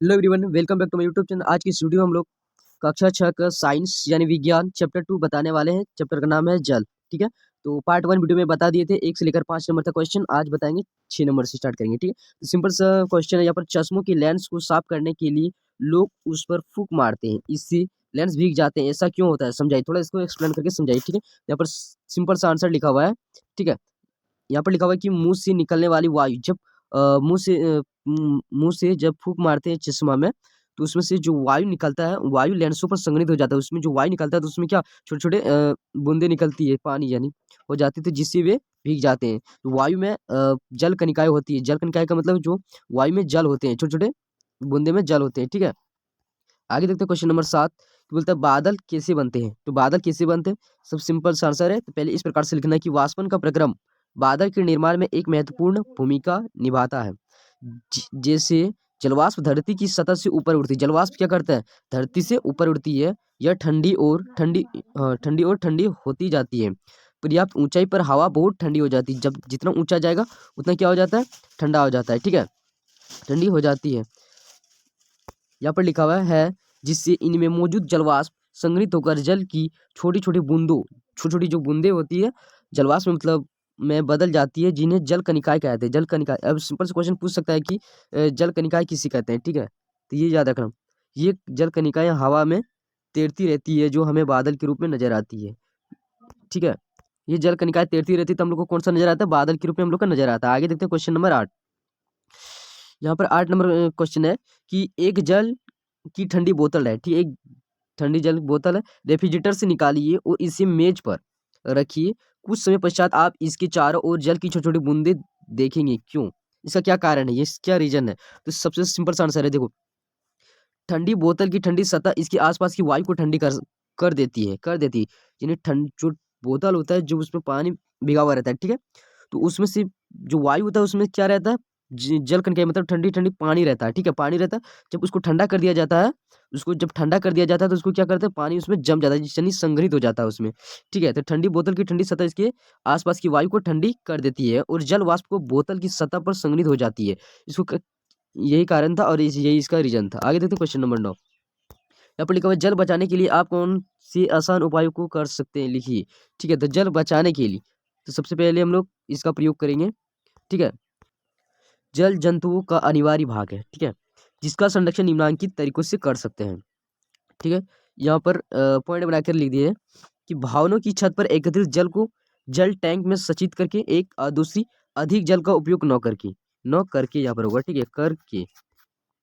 Hello everyone, welcome back to my YouTube channel. आज की इस वीडियो में हम लोग कक्षा 6 का साइंस यानी विज्ञान चैप्टर 2 बताने वाले हैं। चैप्टर का नाम है जल। ठीक है, तो पार्ट 1 वीडियो में बता दिए थे 1 से लेकर 5 नंबर तक क्वेश्चन। आज बताएंगे 6 नंबर से स्टार्ट करेंगे। ठीक है, तो सिंपल सा क्वेश्चन है। यहाँ पर चश्मों की लेंस को साफ करने के लिए लोग उस पर फूंक मारते हैं, इससे लेंस भीग जाते हैं। ऐसा क्यों होता है, समझाइए, थोड़ा इसको एक्सप्लेन करके समझाइए। ठीक है, यहाँ पर सिंपल सा आंसर लिखा हुआ है। ठीक है, यहाँ पर लिखा हुआ है कि मुंह से निकलने वाली वायु जब मुंह से जब फूंक मारते हैं चश्मा में, तो उसमें से जो वायु निकलता है, वायु लेंसों पर संघनित हो जाता है। उसमें जो वायु निकलता है तो उसमें क्या छोटे छोटे बूंदे निकलती है, पानी यानी हो जाती है, जिससे वे भीग जाते हैं। तो वायु में जल कणिकाएं होती है। जल कणिकाएं का मतलब जो वायु में जल होते हैं, छोटे छोटे बूंदे में जल होते हैं। ठीक है, आगे देखते हैं क्वेश्चन नंबर 7। बोलता है बादल कैसे बनते हैं। तो बादल कैसे बनते हैं, सब सिंपल सा आंसर है। तो पहले इस प्रकार से लिखना है कि वाष्पन का प्रक्रम बादल के निर्माण में एक महत्वपूर्ण भूमिका निभाता है। जैसे जलवाष्प धरती की सतह से ऊपर उड़ती है। जलवाष्प क्या करता है, धरती से ऊपर उड़ती है। यह ठंडी और ठंडी होती जाती है। पर्याप्त ऊंचाई पर हवा बहुत ठंडी हो जाती है। जब जितना ऊंचा जाएगा उतना क्या हो जाता है, ठंडा हो जाता है। ठीक है, ठंडी हो जाती है। यहाँ पर लिखा हुआ है जिससे इनमें मौजूद जलवाष्प संग्रहित होकर जल की छोटी छोटी बूंदों, छोटी छोटी जो बूंदे होती है जलवाष्प में, मतलब में बदल जाती है, जिन्हें जल कणिकाएं कहते हैं। जल कणिकाएं, अब सिंपल से क्वेश्चन पूछ सकता है कि जल कणिकाएं किसे कहते हैं। ठीक है, तो ये याद रखना, ये जल कणिकाएं हवा में तैरती रहती है, जो हमें बादल के रूप में नजर आती है। ठीक है, ये जल कणिकाएं तैरती रहती है तो हम लोग को कौन सा नजर आता है, बादल के रूप में हम लोग का नजर आता है। आगे देखते हैं क्वेश्चन नंबर 8। यहाँ पर 8 नंबर क्वेश्चन है कि एक जल की ठंडी बोतल है। ठीक है, एक ठंडी जल बोतल है, रेफ्रिजरेटर से निकालिए और इसे मेज पर रखिए। कुछ समय पश्चात आप इसके चारों ओर जल की छोटी छोटी बूंदे देखेंगे। क्यों, इसका क्या कारण है, ये क्या रीजन है। तो सबसे सिंपल सा आंसर है, देखो, ठंडी बोतल की ठंडी सतह इसके आसपास की वायु को ठंडी कर देती है, यानी ठंड जो बोतल होता है, जो उसमें पानी भिगा हुआ रहता है। ठीक है, तो उसमें से जो वायु होता है उसमें क्या रहता है, जल कणिकाएं, मतलब ठंडी ठंडी पानी रहता है। ठीक है, पानी रहता है। जब उसको ठंडा कर दिया जाता है, उसको जब ठंडा कर दिया जाता है तो उसको क्या करते हैं, पानी उसमें जम जाता है, यानी संग्रहित हो जाता है उसमें। ठीक है, तो ठंडी बोतल की ठंडी सतह इसके आसपास की वायु को ठंडी कर देती है और जल वाष्प को बोतल की सतह पर संग्रहित हो जाती है। इसको यही कारण था और यही इसका रीजन था। आगे देखते हैं क्वेश्चन नंबर 9। यहाँ पर लिखा हुआ है जल बचाने के लिए आप कौन से आसान उपायों को कर सकते हैं, लिखिए। ठीक है, तो जल बचाने के लिए तो सबसे पहले हम लोग इसका प्रयोग करेंगे। ठीक है, जल जंतुओं का अनिवार्य भाग है। ठीक है, जिसका संरक्षण निम्नलिखित तरीकों से कर सकते हैं। ठीक है, यहाँ पर पॉइंट बनाकर लिख दिए कि भवनों की छत पर एकत्रित जल को जल टैंक में संचित करके एक दूसरी अधिक जल का उपयोग न करके यहाँ पर होगा। ठीक है, करके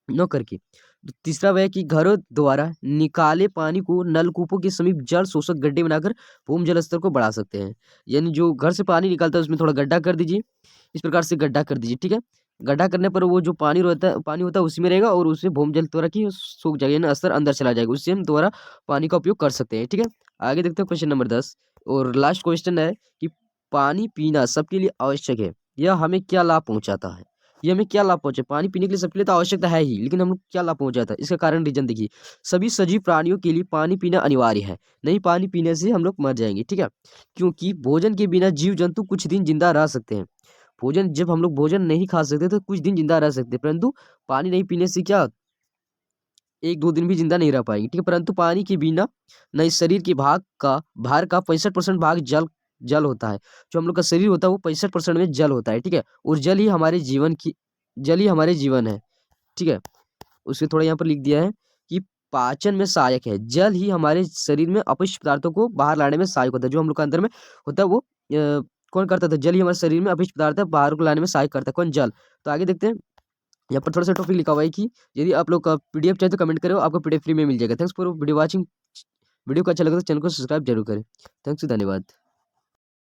न करके। तो तीसरा वह है कि घरों द्वारा निकाले पानी को नलकूपों के समीप जल शोषक गड्ढे बनाकर भूमि जल स्तर को बढ़ा सकते हैं। यानी जो घर से पानी निकलता है उसमें थोड़ा गड्ढा कर दीजिए, इस प्रकार से गड्ढा कर दीजिए। ठीक है, गड्ढा करने पर वो जो पानी होता है उसी में रहेगा और उसमें भूमि जल द्वारा की सूख जाएगा, यानी स्तर अंदर चला जाएगा, उससे हम दोबारा पानी का उपयोग कर सकते हैं। ठीक है, आगे देखते हैं क्वेश्चन नंबर 10 और लास्ट क्वेश्चन है कि पानी पीना सबके लिए आवश्यक है, यह हमें क्या लाभ पहुंचाता है। ये हमें क्या लाभ पहुंचे, पानी पीने के लिए सबके लिए तो आवश्यकता है ही, लेकिन हम लोग क्या लाभ पहुंचाता है, इसका कारण रीजन देखिए। सभी सजीव प्राणियों के लिए पानी पीना अनिवार्य है, नहीं पानी पीने से हम लोग मर जाएंगे। ठीक है, क्योंकि भोजन के बिना जीव जंतु कुछ दिन जिंदा रह सकते हैं। भोजन, जब हम लोग भोजन नहीं खा सकते तो कुछ दिन जिंदा रह सकते हैं, परंतु पानी नहीं पीने से क्या 1-2 दिन भी जिंदा नहीं रह पाएंगे। ठीक है, परंतु पानी के बिना नहीं, शरीर के भार का 65% भाग जल जल होता है। जो हम लोग का शरीर होता है वो 65% में जल होता है। ठीक है, और जल ही हमारे जीवन है। ठीक है, उसके थोड़ा यहाँ पर लिख दिया है कि पाचन में सहायक है। जल ही हमारे शरीर में अपशिष्ट पदार्थों को बाहर लाने में सहायक होता है। जो हम लोग का अंदर में होता है वो कौन करता था, जल ही हमारे शरीर में अपशिष्ट पदार्थ है बाहर को लाने में सहायक करता है, कौन, जल। तो आगे देखते हैं, यहाँ पर थोड़ा सा टॉपिक लिखा हुआ है कि यदि आप लोग का पीडीएफ चाहिए तो कमेंट करो, आपको पीडीएफ फ्री में मिल जाएगा। Thanks for video watching. Video को अच्छा लगा तो चैनल को सब्सक्राइब जरूर करें। थैंक्स, धन्यवाद।